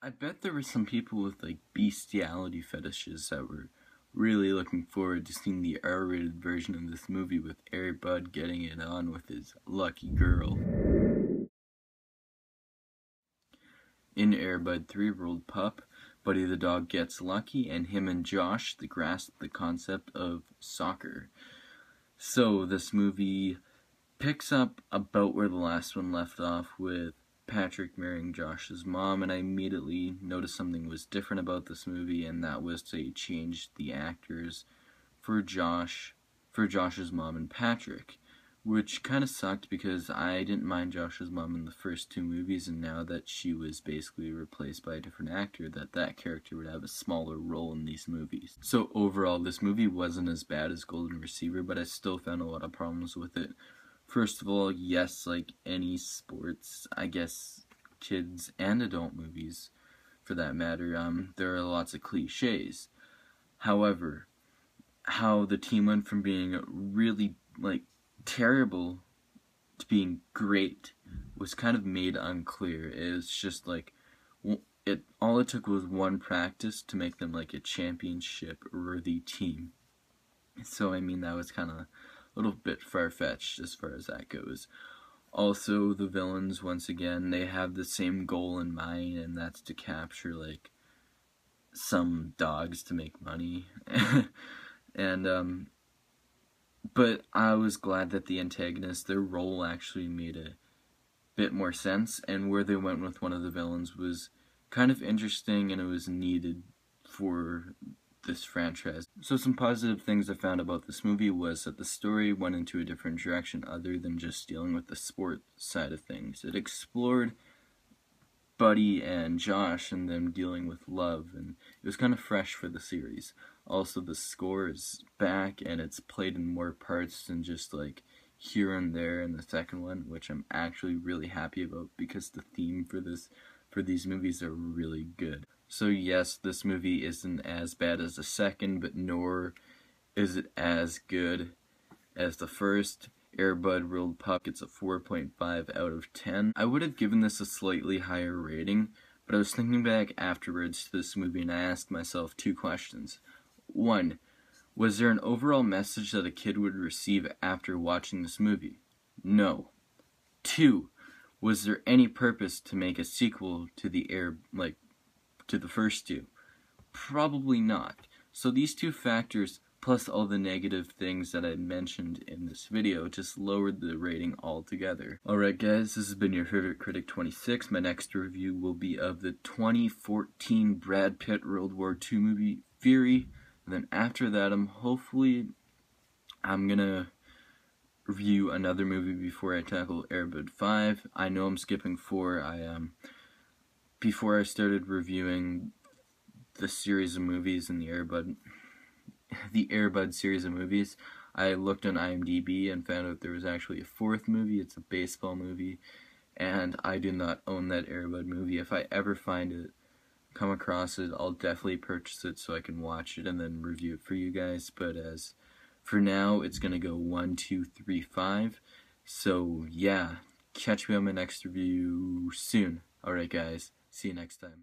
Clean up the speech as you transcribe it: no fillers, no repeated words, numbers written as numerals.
I bet there were some people with like bestiality fetishes that were really looking forward to seeing the R-rated version of this movie with Air Bud getting it on with his lucky girl. In Air Bud 3-year-old pup, Buddy the dog gets lucky, and him and Josh grasp the concept of soccer. So this movie picks up about where the last one left off, with Patrick marrying Josh's mom, and I immediately noticed something was different about this movie, and that was they changed the actors for Josh's mom and Patrick, which kind of sucked because I didn't mind Josh's mom in the first two movies, and now that she was basically replaced by a different actor, that character would have a smaller role in these movies. So overall, this movie wasn't as bad as Golden Receiver, but I still found a lot of problems with it. First of all, yes, like any sports, I guess kids and adult movies, for that matter, there are lots of cliches. However, how the team went from being really, like, terrible to being great was kind of made unclear. It was just like, all it took was one practice to make them like a championship-worthy team. So, I mean, that was kind of a little bit far-fetched as far as that goes. Also, the villains, once again, they have the same goal in mind, and that's to capture, like, some dogs to make money. And, but I was glad that the antagonists, their role actually made a bit more sense, and where they went with one of the villains was kind of interesting, and it was needed for this franchise. So some positive things I found about this movie was that the story went into a different direction other than just dealing with the sport side of things. It explored Buddy and Josh and them dealing with love, and it was kind of fresh for the series. Also, the score is back, and it's played in more parts than just like here and there in the second one, which I'm actually really happy about because the theme for these movies are really good. So yes, this movie isn't as bad as the second, but nor is it as good as the first. Air Bud World Pup gets a 4.5 out of 10. I would have given this a slightly higher rating, but I was thinking back afterwards to this movie and I asked myself two questions. 1. Was there an overall message that a kid would receive after watching this movie? No. 2. Was there any purpose to make a sequel to to the first two? Probably not. So these two factors, plus all the negative things that I mentioned in this video, just lowered the rating altogether. Alright guys, this has been your Favorite Critic 26. My next review will be of the 2014 Brad Pitt World War II movie, Fury. And then after that, I'm gonna review another movie before I tackle Air Bud 5. I know I'm skipping 4. Before I started reviewing the series of movies in the Air Bud series of movies, I looked on IMDb and found out there was actually a 4th movie. It's a baseball movie, and I do not own that Air Bud movie. If I ever come across it, I'll definitely purchase it so I can watch it and then review it for you guys. But as for now, it's gonna go 1, 2, 3, 5. So yeah, catch me on my next review soon. Alright guys, see you next time.